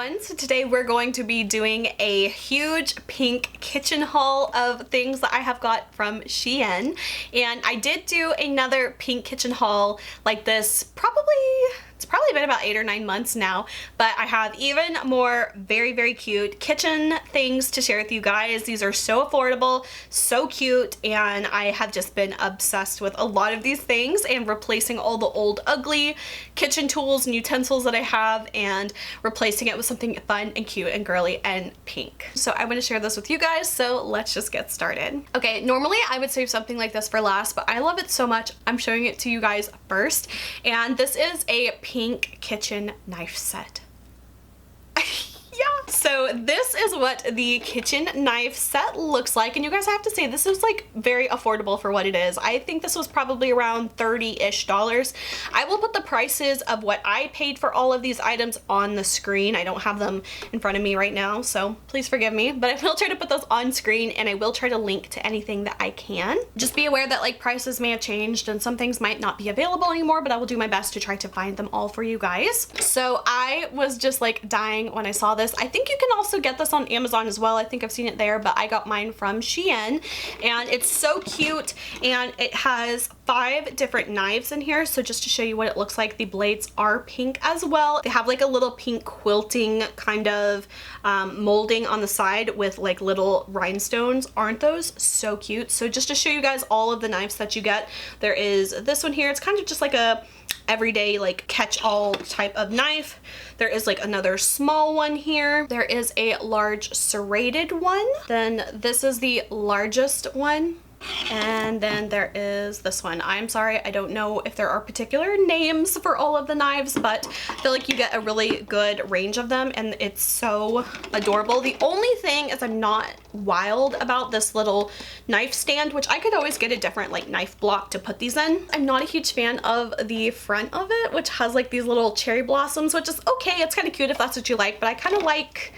everyone. So today we're going to be doing a huge pink kitchen haul of things that I have got from Shein. And I did do another pink kitchen haul like this it's probably been about 8 or 9 months now, but I have even more very cute kitchen things to share with you guys. These are so affordable, so cute, and I have just been obsessed with a lot of these things and replacing all the old ugly kitchen tools and utensils that I have and replacing it with something fun and cute and girly and pink. So I want to share this with you guys, so let's just get started. Okay, normally I would save something like this for last, but I love it so much I'm showing it to you guys first. And this is a pink kitchen knife set. Yeah, so this is what the kitchen knife set looks like, and you guys, I have to say this is like very affordable for what it is. I think this was probably around $30-ish. I will put the prices of what I paid for all of these items on the screen. I don't have them in front of me right now, so please forgive me, but I will try to put those on screen, and I will try to link to anything that I can. Just be aware that like prices may have changed and some things might not be available anymore, but I will do my best to try to find them all for you guys. So I was just like dying when I saw this. I think you can also get this on Amazon as well. I think I've seen it there, but I got mine from Shein, and it's so cute, and it has 5 different knives in here. So just to show you what it looks like, the blades are pink as well. They have like a little pink quilting kind of molding on the side with like little rhinestones. Aren't those so cute? So just to show you guys all of the knives that you get, there is this one here. It's kind of just like a everyday like catch-all type of knife. There is like another small one here. There is a large serrated one. Then this is the largest one. And then there is this one. I'm sorry, I don't know if there are particular names for all of the knives, but I feel like you get a really good range of them, and it's so adorable. The only thing is I'm not wild about this little knife stand, which I could always get a different like knife block to put these in. I'm not a huge fan of the front of it, which has like these little cherry blossoms, which is okay. It's kind of cute if that's what you like, but I kind of like,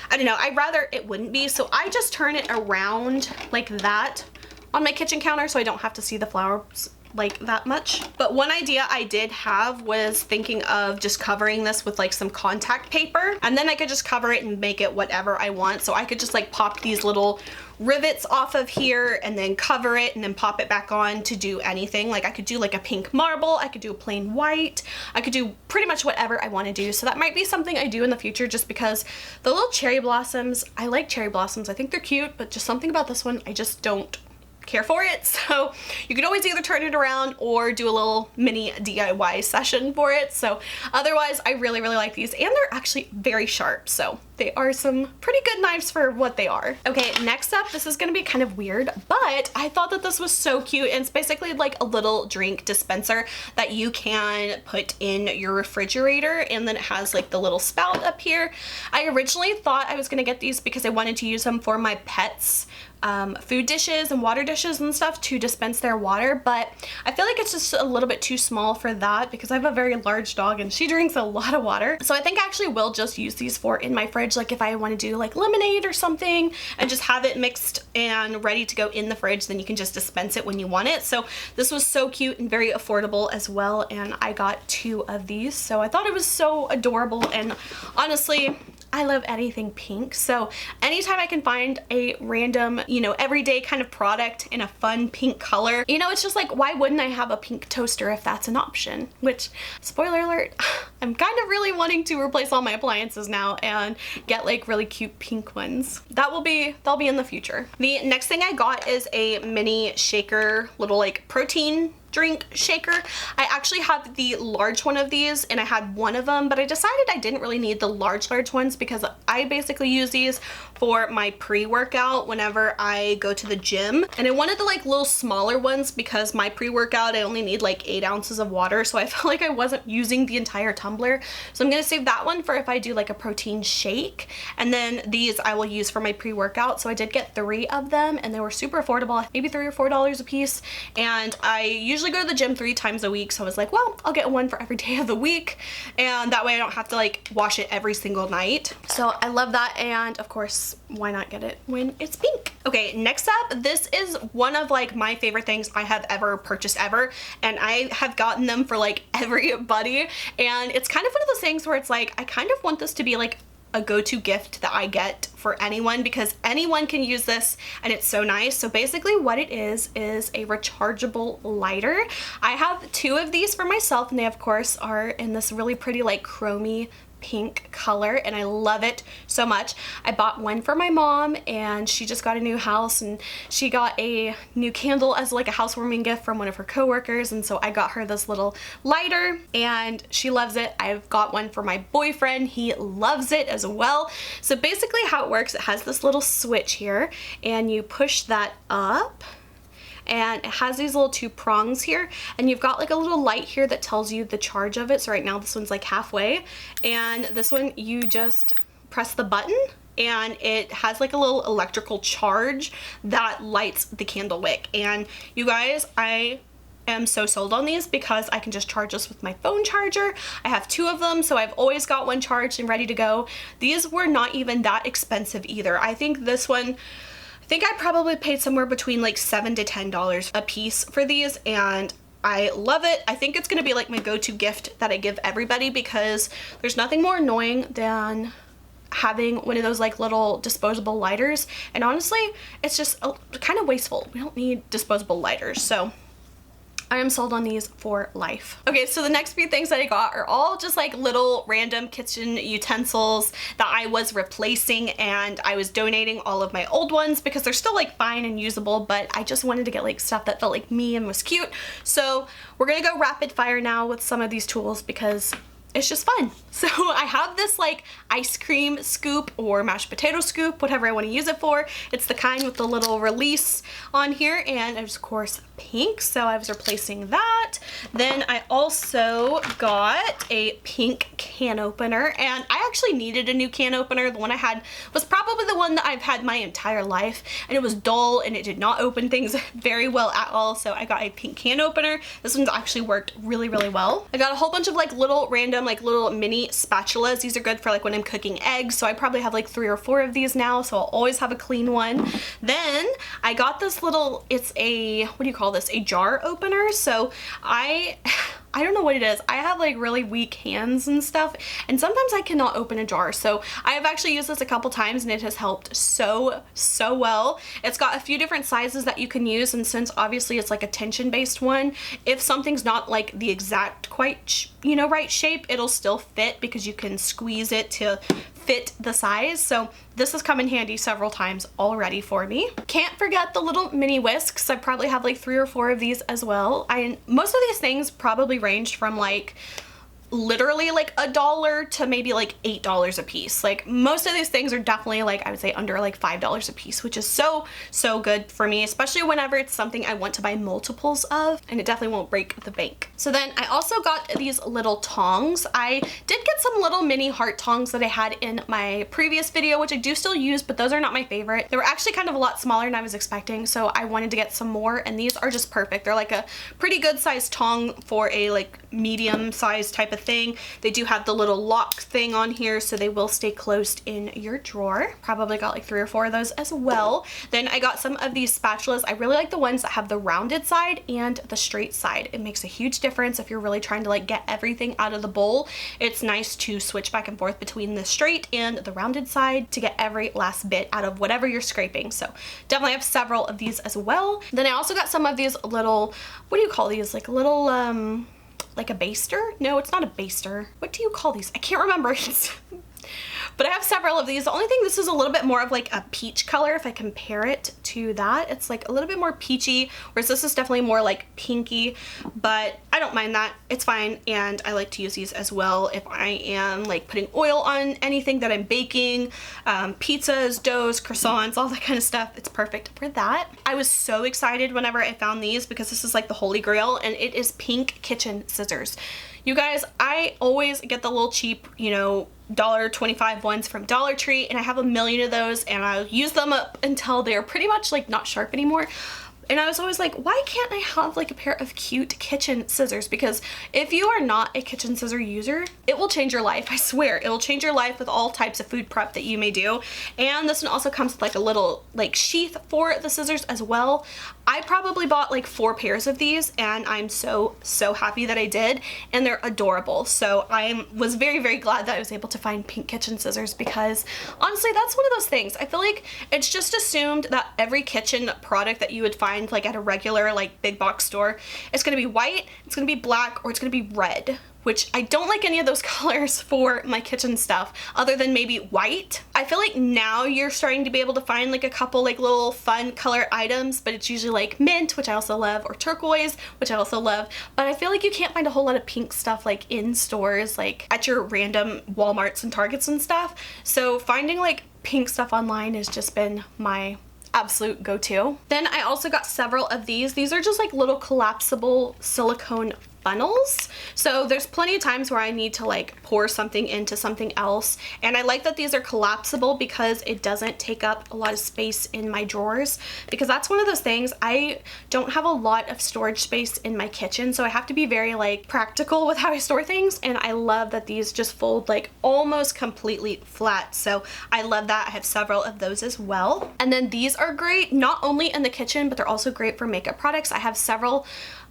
I don't know, I'd rather it wouldn't be. So I just turn it around like that on my kitchen counter so I don't have to see the flowers like that much. But one idea I did have was thinking of just covering this with like some contact paper, and then I could just cover it and make it whatever I want. So I could just like pop these little rivets off of here and then cover it and then pop it back on to do anything. Like I could do like a pink marble, I could do a plain white, I could do pretty much whatever I want to do. So that might be something I do in the future, just because the little cherry blossoms, I like cherry blossoms, I think they're cute, but just something about this one I just don't care for it. So you could always either turn it around or do a little mini DIY session for it. So otherwise I really like these, and they're actually very sharp, so they are some pretty good knives for what they are. Okay, next up, this is gonna be kind of weird, but I thought that this was so cute, and it's basically like a little drink dispenser that you can put in your refrigerator, and then it has like the little spout up here. I originally thought I was gonna get these because I wanted to use them for my pets' food dishes and water dishes and stuff to dispense their water, but I feel like it's just a little bit too small for that because I have a very large dog and she drinks a lot of water. So I think I actually will just use these for in my fridge, like if I want to do like lemonade or something and just have it mixed and ready to go in the fridge, then you can just dispense it when you want it. So this was so cute and very affordable as well, and I got 2 of these, so I thought it was so adorable. And honestly, I love anything pink, so anytime I can find a random, you know, everyday kind of product in a fun pink color, you know, it's just like, why wouldn't I have a pink toaster if that's an option? Which, spoiler alert, I'm kind of really wanting to replace all my appliances now and get like really cute pink ones. They'll be in the future. The next thing I got is a mini shaker, little like protein drink shaker. I actually have the large one of these, and I had one of them, but I decided I didn't really need the large ones because I basically use these for my pre-workout whenever I go to the gym, and I wanted the like little smaller ones because my pre-workout I only need like 8 ounces of water, so I felt like I wasn't using the entire tumbler. So I'm gonna save that one for if I do like a protein shake, and then these I will use for my pre-workout. So I did get 3 of them, and they were super affordable, maybe $3 or $4 a piece, and I usually go to the gym 3 times a week, so I was like, well, I'll get one for every day of the week, and that way I don't have to like wash it every single night. So I love that, and of course, why not get it when it's pink? Okay, next up, this is one of like my favorite things I have ever purchased ever, and I have gotten them for like everybody, and it's kind of one of those things where it's like, I kind of want this to be like a go-to gift that I get for anyone because anyone can use this and it's so nice. So basically what it is a rechargeable lighter. I have 2 of these for myself, and they of course are in this really pretty like chromy pink color, and I love it so much. I bought one for my mom, and she just got a new house, and she got a new candle as like a housewarming gift from one of her coworkers, and so I got her this little lighter and she loves it. I've got one for my boyfriend, he loves it as well. So basically how it works, it has this little switch here, and you push that up, and it has these little 2 prongs here, and you've got like a little light here that tells you the charge of it. So right now this one's like halfway, and this one you just press the button and it has like a little electrical charge that lights the candle wick. And you guys, I am so sold on these because I can just charge this with my phone charger. I have 2 of them, so I've always got one charged and ready to go. These were not even that expensive either. I think this one, I think I probably paid somewhere between like $7 to $10 a piece for these, and I love it. I think it's gonna be like my go-to gift that I give everybody because there's nothing more annoying than having one of those like little disposable lighters, and honestly it's just kind of wasteful. We don't need disposable lighters, so I am sold on these for life. Okay, so the next few things that I got are all just like little random kitchen utensils that I was replacing, and I was donating all of my old ones because they're still like fine and usable, but I just wanted to get like stuff that felt like me and was cute. So we're gonna go rapid fire now with some of these tools because it's just fun. So I have this like ice cream scoop or mashed potato scoop, whatever I want to use it for. It's the kind with the little release on here, and it's of course pink, so I was replacing that. Then I also got a pink can opener, and I actually needed a new can opener. The one I had was probably the one that I've had my entire life, and it was dull and it did not open things very well at all, so I got a pink can opener. This one's actually worked really, really well. I got a whole bunch of like little random like little mini spatulas. These are good for like when I'm cooking eggs, so I probably have like 3 or 4 of these now, so I'll always have a clean one. Then I got this little, it's a, what do you call this, a jar opener. So I don't know what it is. I have like really weak hands and stuff, and sometimes I cannot open a jar. So I have actually used this a couple times and it has helped so well. It's got a few different sizes that you can use, and since obviously it's like a tension based one, if something's not like the exact quite right shape, it'll still fit because you can squeeze it to fit the size. So this has come in handy several times already for me. Can't forget the little mini whisks. I probably have like 3 or 4 of these as well. Most of these things probably ranged from like literally like $1 to maybe like $8 a piece. Like most of these things are definitely like, I would say under like $5 a piece, which is so good for me, especially whenever it's something I want to buy multiples of, and it definitely won't break the bank. So then I also got these little tongs. I did get some little mini heart tongs that I had in my previous video, which I do still use, but those are not my favorite. They were actually kind of a lot smaller than I was expecting, so I wanted to get some more, and these are just perfect. They're like a pretty good sized tong for a like medium sized type of thing. They do have the little lock thing on here, so they will stay closed in your drawer. Probably got like 3 or 4 of those as well. Then I got some of these spatulas. I really like the ones that have the rounded side and the straight side. It makes a huge difference if you're really trying to like get everything out of the bowl. It's nice to switch back and forth between the straight and the rounded side to get every last bit out of whatever you're scraping. So definitely have several of these as well. Then I also got some of these little, what do you call these? Like little like a baster? No, it's not a baster. What do you call these? I can't remember. But I have several of these. The only thing, this is a little bit more of like a peach color if I compare it to that. It's like a little bit more peachy, whereas this is definitely more like pinky, but I don't mind that. It's fine, and I like to use these as well if I am like putting oil on anything that I'm baking, pizzas, doughs, croissants, all that kind of stuff. It's perfect for that. I was so excited whenever I found these because this is like the holy grail, and it is pink kitchen scissors. You guys, I always get the little cheap, $1.25 ones from Dollar Tree, and I have a million of those, and I'll use them up until they're pretty much like not sharp anymore. And I was always like, why can't I have like a pair of cute kitchen scissors? Because if you are not a kitchen scissor user, it will change your life. I swear, it will change your life with all types of food prep that you may do. And this one also comes with like a little like sheath for the scissors as well. I probably bought like 4 pairs of these, and I'm so happy that I did, and they're adorable. So I was very glad that I was able to find pink kitchen scissors, because honestly, that's one of those things. I feel like it's just assumed that every kitchen product that you would find like at a regular like big box store is going to be white, it's going to be black, or it's going to be red, which I don't like any of those colors for my kitchen stuff other than maybe white. I feel like now you're starting to be able to find like a couple like little fun color items, but it's usually like mint, which I also love, or turquoise, which I also love. But I feel like you can't find a whole lot of pink stuff like in stores, like at your random Walmarts and Targets and stuff. So finding like pink stuff online has just been my absolute go-to. Then I also got several of these. These are just like little collapsible silicone funnels. So there's plenty of times where I need to like pour something into something else, and I like that these are collapsible because it doesn't take up a lot of space in my drawers, because that's one of those things. I don't have a lot of storage space in my kitchen, so I have to be very like practical with how I store things, and I love that these just fold like almost completely flat. So I love that. I have several of those as well. And then these are great not only in the kitchen, but they're also great for makeup products. I have several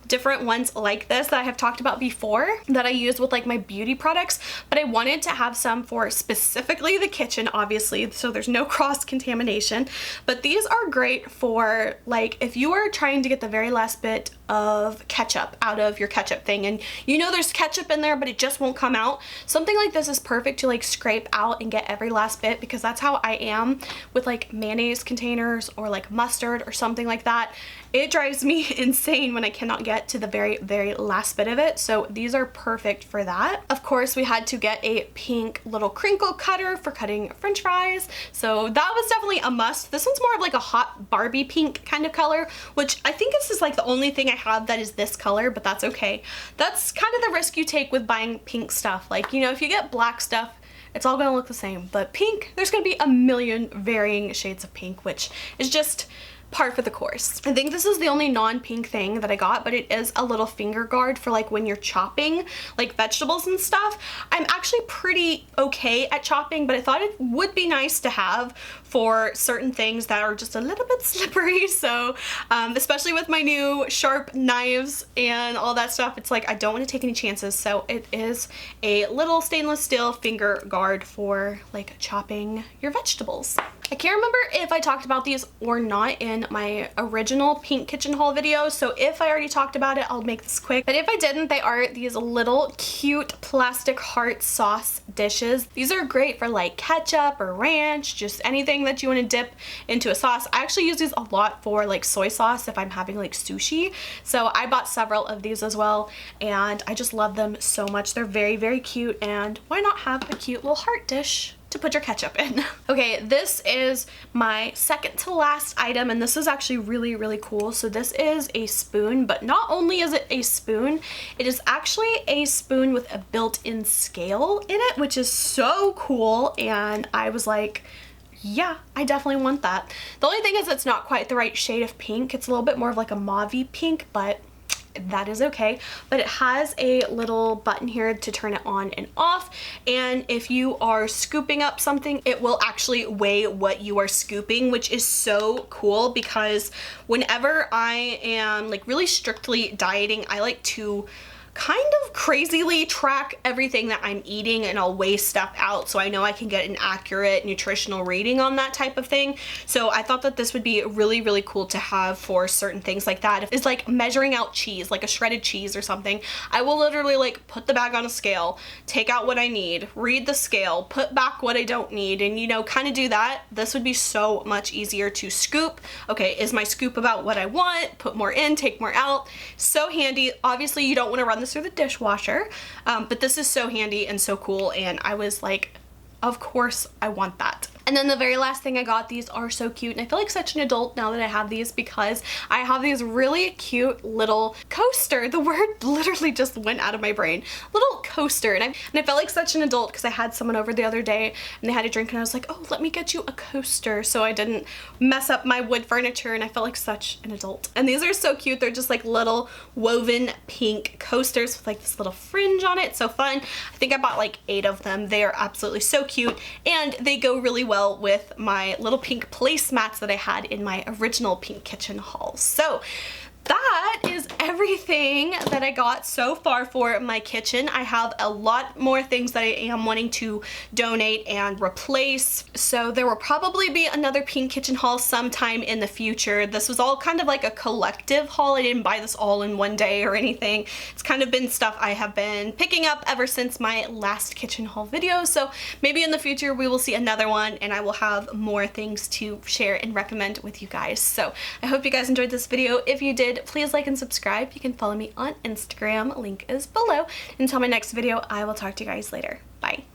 different ones like this that I have talked about before that I use with like my beauty products, but I wanted to have some for specifically the kitchen, obviously, so there's no cross contamination. But these are great for like if you are trying to get the very last bit of ketchup out of your ketchup thing, and you know there's ketchup in there but it just won't come out. Something like this is perfect to like scrape out and get every last bit, because that's how I am with like mayonnaise containers or like mustard or something like that. It drives me insane when I cannot get to the very last bit of it. So these are perfect for that. Of course, we had to get a pink little crinkle cutter for cutting french fries. So that was definitely a must. This one's more of like a hot Barbie pink kind of color, which I think this is like the only thing I have that is this color, but that's okay. That's kind of the risk you take with buying pink stuff. Like, you know, if you get black stuff, it's all gonna look the same, but pink, there's gonna be a million varying shades of pink, which is just par for the course. I think this is the only non-pink thing that I got, but it is a little finger guard for like when you're chopping like vegetables and stuff. I'm actually pretty okay at chopping, but I thought it would be nice to have for certain things that are just a little bit slippery. So especially with my new sharp knives and all that stuff, it's like I don't want to take any chances. So it is a little stainless steel finger guard for like chopping your vegetables. I can't remember if I talked about these or not in my original pink kitchen haul video, so if I already talked about it, I'll make this quick. But if I didn't, they are these little cute plastic heart sauce dishes. These are great for like ketchup or ranch, just anything that you want to dip into a sauce. I actually use these a lot for like soy sauce if I'm having like sushi. So I bought several of these as well, and I just love them so much. They're very cute, and why not have a cute little heart dish to put your ketchup in. Okay, this is my second to last item, and this is actually really cool. So this is a spoon, but not only is it a spoon, it is actually a spoon with a built-in scale in it, which is so cool. And I was like, yeah, I definitely want that. The only thing is it's not quite the right shade of pink. It's a little bit more of like a mauvey pink, but that is okay. But it has a little button here to turn it on and off, and if you are scooping up something, it will actually weigh what you are scooping, which is so cool, because whenever I am like really strictly dieting, I like to kind of crazily track everything that I'm eating, and I'll weigh stuff out so I know I can get an accurate nutritional rating on that type of thing. So I thought that this would be really cool to have for certain things like that. If it's like measuring out cheese, like a shredded cheese or something, I will literally like put the bag on a scale, take out what I need, read the scale, put back what I don't need, and you know, kind of do that. This would be so much easier to scoop. Okay, is my scoop about what I want? Put more in, take more out. So handy. Obviously you don't want to run this through the dishwasher, but this is so handy and so cool, and I was like of course I want that. And then the very last thing I got, these are so cute, and I feel like such an adult now that I have these because I have these really cute little coaster. The word literally just went out of my brain. Little coaster, and I felt like such an adult because I had someone over the other day and they had a drink and I was like, oh, let me get you a coaster so I didn't mess up my wood furniture, and I felt like such an adult. And these are so cute. They're just like little woven pink coasters with like this little fringe on it. So fun. I think I bought like 8 of them. They are absolutely so cute, and they go really well with my little pink placemats that I had in my original pink kitchen haul. So that is everything that I got so far for my kitchen. I have a lot more things that I am wanting to donate and replace, so there will probably be another pink kitchen haul sometime in the future. This was all kind of like a collective haul. I didn't buy this all in one day or anything. It's kind of been stuff I have been picking up ever since my last kitchen haul video, so maybe in the future we will see another one and I will have more things to share and recommend with you guys. So I hope you guys enjoyed this video. If you did, please like and subscribe. You can follow me on Instagram, link is below. Until my next video, I will talk to you guys later. Bye.